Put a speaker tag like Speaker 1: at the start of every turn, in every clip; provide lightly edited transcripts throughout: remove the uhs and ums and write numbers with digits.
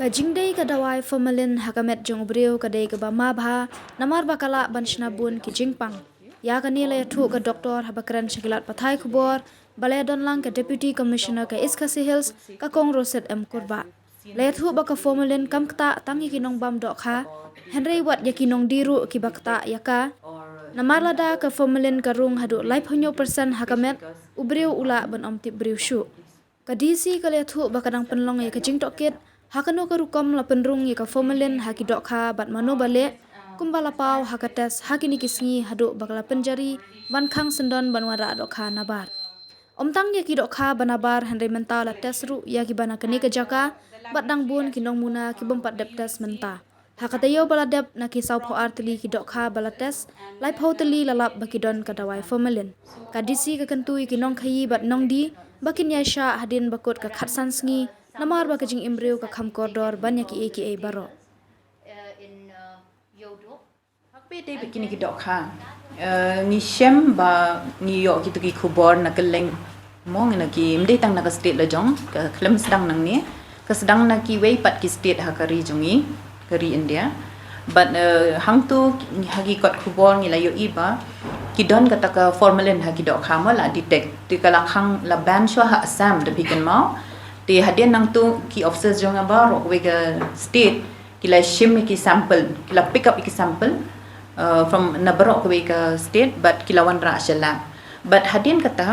Speaker 1: Jingdei ka dawai formalin hakamet jong breu ka dei ka ba ma bha namar bakala banshna bun ki jingpang ya ka nila ya thu ka doktor habakran shakilat pathai khubor balaya donlang ka deputy commissioner ka iskasi hills ka kong roset kurba le thu ba ka formalin kamkta tangi kinong bam do kha henry wat yakinong diru ki bakta yaka namarlada ka formalin ka rung hadu lai phonyo persen hakamet ubreu ula ban omti breu shu ka dc ka le thu ba kadang penlong ya ka jingtokit hakano ka rukom la penrung ya ka formalin haki dokha bat mano bale kumbala pau hakates hakini kisngi hadu bakala penjari ban khang sendon banwara dokha nabar omtang ya ki dokha banabar henry mental tesru ya ki bana kani ka jaka bat dang bun kinong muna ki bompat dep tes menta hakatayo bala dep na ki sau pho artli ki dokha bala tes lai pho tli lalap bakidon ka dawai formalin ka dc ka kantui kinong khayi bat nong di bakin ya sha hadin bakut ka khatsan sngi namar ba kajing imbreu ka kham kordor banya ki aka baro
Speaker 2: Hakbe de bikini ki dok ha ni shem ba New York ki tuki khubor na keleng mong na ki mde tang na ka state la jong ka klem sedang nang ni ka sedang na ki wei pat ki state ha kari jongi kari India but hang tu hagi kot khubor ni la yo iba ki don ka ta ka formalin ha ki dok ha ma la detect ti ka la khang la ban shwa ha assam de bikin mau ti hadian nang tu ki officers jong ba ro we ka state kila shim ki sample kila pick up ki sample from nabarok we ka state but kila wan ra shala but hadian kata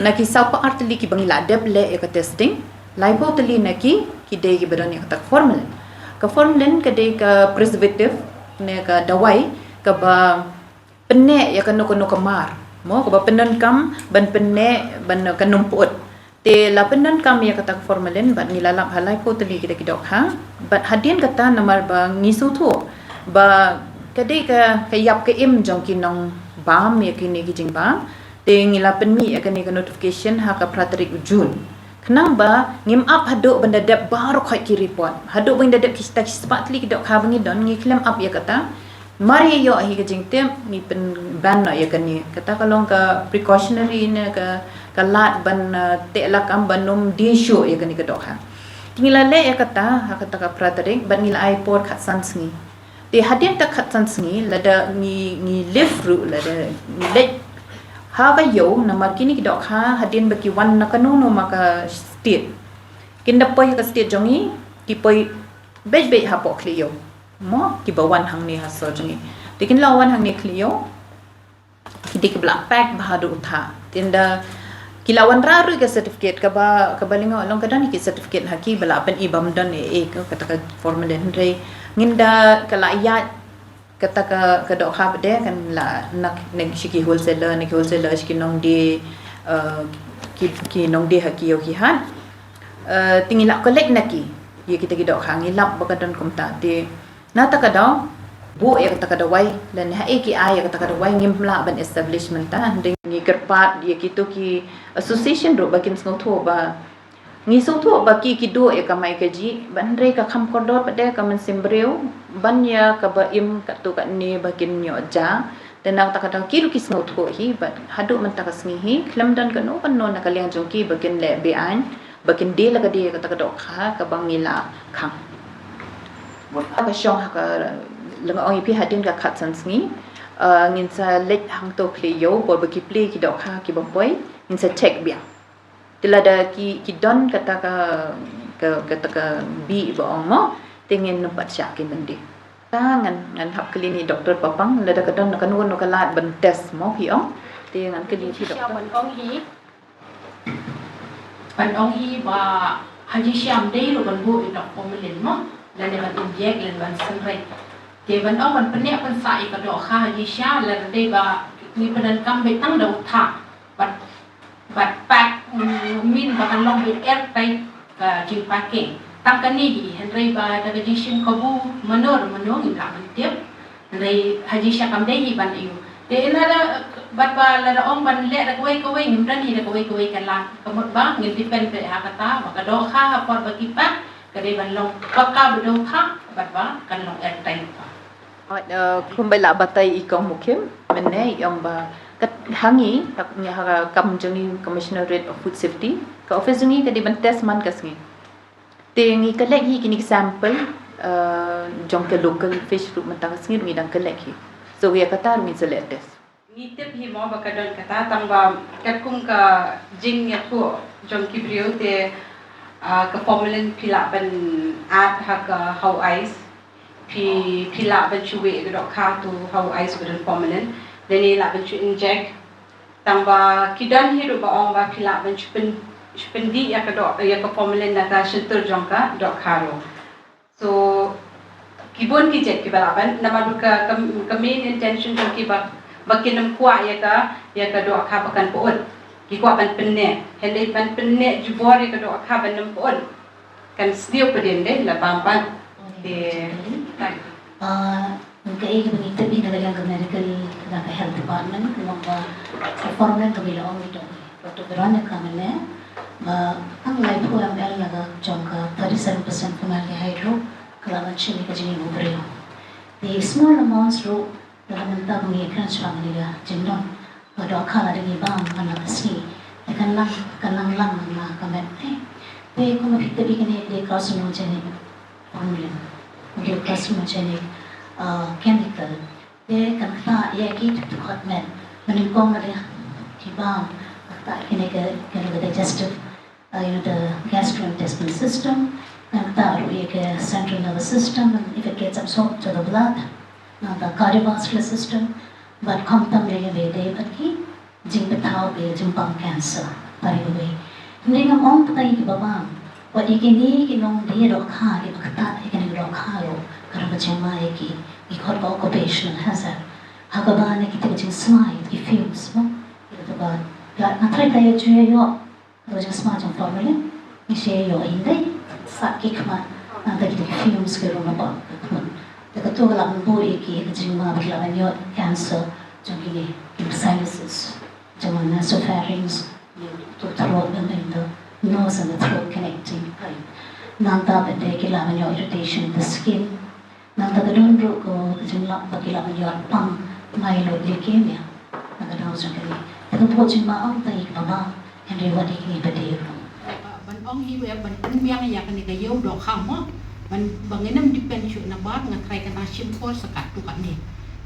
Speaker 2: na ki sapa artli ki bangila deble e ka testing laibo tli na ki de ki badani ka formalin ka de ka preservative ne ka dawai ka ba penne ya ka no ka mar mo ka ba penan kam ban penne ban ka numput te la penan kam ya kata formalin bat nilalap halai ko teli kita kidok ha bat hadian kata namar ba ngisu thu ba kade ka kayap ke im jong kinong bam ya kini kijing bam te ngila penmi ya kani ka notification ha ka praterik Jun kenang ba ngim up hado benda dep baru khoi ki report hado benda dep kita sepatli kidok ha bangi don ngi claim up ya kata mari yo hi kijing tem ni pen ban ya kani kata kalong ka precautionary ne ka kalat ban te la kam banum di show ya kani kedok ha ngila le ya kata ka praterik ban ngila ai por khat san sngi te hadin tak khat san sngi lada ni live ru lada ni le ha ba yo namar kini kedok ha hadin baki wan na kanu no maka state kinda poi ka state jongi ki poi bej ha po kliyo mo ki bawan hang ni ha so jongi tekin lawan hang ni kliyo ki dik black pack bahadu tha tinda kilawan raru ke certificate ka balingo long kadani ki certificate haki bala pen ibam dan e ka kata formalin re nginda kala ya kata ka dok ha bede kan la nak nek shiki wholesaler shiki nong di ki nong di haki yo ki han tingila collect naki ye kita ki dok ha ngilap bakadon komta ti nata ka daw bu ya kata kada wai dan ha ki ay kata kada wai ngimla ban establishment ta ding ngi kerpat ya kitu ki association ro bakin sngo tho ba ngi so tho ba ki do ya kamai ka ji ban re ka kham kordor pade ka man simbreu ban ya ka ba im ka tu ka ni bakin nyo ja dan nang ta kada ki ru ki sngo tho hi ba hadu man ta ka sngi hi klam dan ka no kan no na ka liang jong ki bakin le be an bakin de la ka de kata kada kha ka bangila khang ka shong ha ka leng ong ipi hadin ka khat san sngi ngin sa lek hang to kliyo bo baki play ki dok ha ki bompoi ngin sa check bia tilada ki don kata ka bi bo ong mo tengin numpat sya ki mendi ngan hap klini doktor papang lada ka don ka nun ka lat ban test mo hi ong te ngan klini ki doktor
Speaker 3: ban ong hi ba haji syam dei lo ban bu dok formalin mo dan ban inject dan ban sengrai thì vẫn ông vẫn nhẹ vẫn sai cái đó khá gì xa là đây bà người bên cam bị tăng đầu thả bật bạc min và cần long bị ép tay và chịu packing tăng cái này thì hiện đây bà đã cái gì kabu manor người làm tiếp đây haji xa cam đây thì bạn yêu thì là bật bà là ông bạn lẽ là quay người ta đi là quay cái làm có một bác người depend về hạ kata và cái đó khá hợp với cái bác cái đây bạn long bakal bị đầu thả bật bà cần long ép tay
Speaker 2: kumbela batai ikong mukim menne yong ba kat hangi tak nya kam jongi commissionerate of food safety ka office jongi ka di ban test man kasngi Tengi kelek hi kini example jong ke local fish root mentang sengit mi dang kelek hi. So we kata mi select this.
Speaker 3: Ngitip hi mo bakadon kata tangba katkung ka jing ya tu jong kibrio te ka formalin pila ban at ha ka how ice pila ban chuwe ga dok ka tu how ice ban formalin then la ban chu inject tangba kidan hi ro ba ong ba pila ban chupen di ya ka dok ya ka formalin na ta shelter jong ka dok karo. So kibon ki jet ki balaban nama ka main intention jong ki ba bakinam kuat ya ka doa kha bakan poon ki kuat ban penne hele ban penne jubor ya ka doa kha ban nam poon kan sdio pedin deh la bamban de tai
Speaker 4: Mungkin ini begitu bina dalam medical dalam health department mengapa formulan kebila orang itu waktu berani kami ang life ko ang laga jangka 37% formaldehyde hydro kelaban sini kajini ngobrol. The small amounts ro dalam mentah bunyi kan serang dia jendon pada akal ada ni bang anak asli akan lang na kamet te ko mapita bikin de carcinogenic formula de carcinogenic chemical te kan ta ya ki tu khatmen meningkong ada di bang ta kene ke digestive the gastrointestinal system kan ta ro ke central nervous system and if it gets absorbed to the blood the cardiovascular system, but comptam ringa vede baki jing betau be jumpang cancer by the way. Hindi nga mong patay ki babang, what ikini kinong dia dok ha ki bakata ikini dok ha yo karang bajama ki ikot ba occupational hazard. Hagaba na kita bajing smile ki fumes mo. Ito ba? Ya natry tayo juya yo. Bajing smile jang formula. Ni siya yo hindi sa kikman ang kita fumes ki roma ba. Ketua kelam bui ki kejima berlawan yo cancer jang ini sinuses jang nasopharynx to throat and the nose and the throat connecting right nanta bende ki lawan yo irritation in the skin nanta kadon ro ko kejima bagi lawan yo pang myelodleukemia nakadaw jang ini ketua jima ang tai baba henry wadi ni bade
Speaker 3: ban ong hi we ban biang ya kan ka yo dok ha mo ban banginam depend chu na ba nga try kana simpor sakat tu kan ni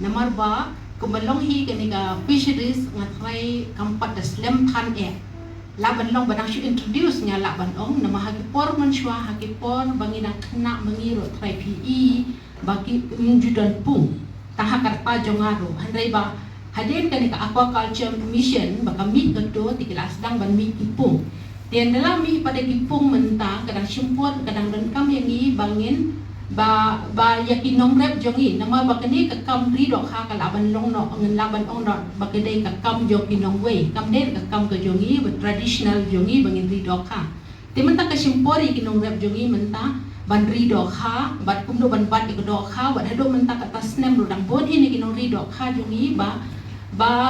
Speaker 3: namar ba kumalong hi kaniga fisheries nga try kampat da slam than e la ban long banang chu introduce nya la ban ong na mahagi por man shwa hagi por banginang kena mangiro try PE bagi unjudan pung tahakar pa jongaro handai ba haden kaniga aquaculture mission baka meet gato tikilas dang ban meet ipung dan dalam mi pada kipung mentah kadang simpur kadang renkam yang ni bangin ba yakin nomrep jongi nama bakani ka kam ri dok ha kala ban long no ngen laban ong dot bakade ka kam jogi nong we kam den ka kam ka jongi ba traditional jongi bangin ri dok ha te mentah ka simpur yakin nomrep jongi mentah ban ri dok ha bat kumdo ban bat ka dok ha wat hado mentah ka tasnem ro dang bon ini kinong ri dok ha jongi ba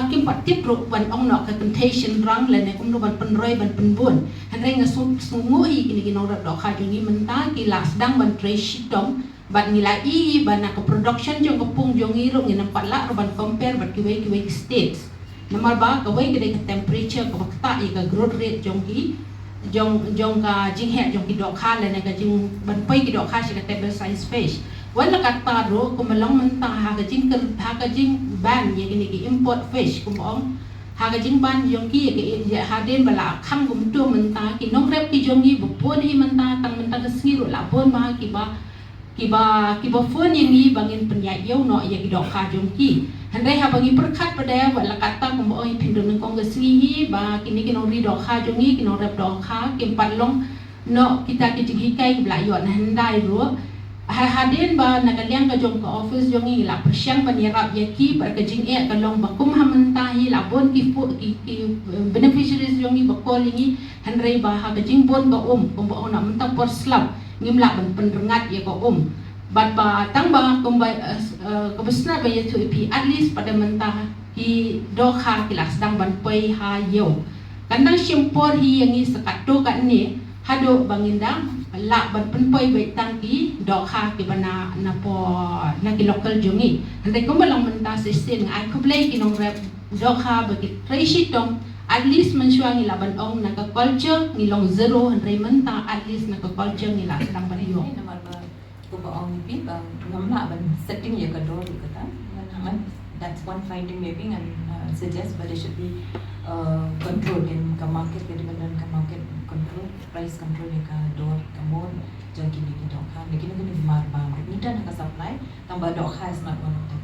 Speaker 3: kim pat tip ro ban ong no ka temptation rang le ne kum no ban penroi ban penbun han reng sungu hi kini kinong rap dok ha jongi menta ki la sedang ban trace dom ban nilai i ban ka production jong kapung jongi ro ngin pat la ro ban compare ban kiwe states nomor ba ka wei ka temperature ka bakta i ka growth rate jongi jong ka jing he jong ki dok ha le ne ka jing ban pai ki dok ha si ka table size fish wala kata ro kumalong mentang hagajing ban ye gini ki import fish kumong hagajing ban yong ki ye haden bala khang gum tu mentang ki nong rep ki jongi bopon hi mentang tang mentang siro la pon ma ki ba phone yang ni bangin penyai yo no ye ki dok ka jong ki handai ha bangi perkhat pada wala kata kumong pindon ng kong hi ba kini ki nong ri dok ka jongi ki nong rep dok ka kim palong no kita ki jikai bla yo handai ro haden ba nakaliang ka jong ka office jong i la persiang panirap ya ki par ka jing e ka long bakum hamantahi la bon ki beneficiaries jong i bakol ni hanrei ba ha ka jing bon ka kum ba na mentang por slab ngim la ban penrengat ya ka bat ba tang ba kum ba ka besna ba ya tu pi at least pada mentah ki do kha ki la sedang ban pai ha yo kandang simpor hi yang i sakato ka ni hado bangindang la ban penpoi bai tangki dok ha ki bana na po na ki local jongi handai ko balang menta sistem ai ko play ki nong rep dok ha ba ki tracy tong at least mensua ngi laban ong na ka culture ngi long zero han menta at least na ka culture ngi la sedang ban yo
Speaker 2: Namar ba kubaong ni pi bang ngamla ban setting ya ka door kata. That's one finding maybe and suggest but it should be control in ka market dependent ka market control price control ka door ka more jangki ni dok ha lekin ni mar ba ni ta na ka supply tambah dok ha is not one of them.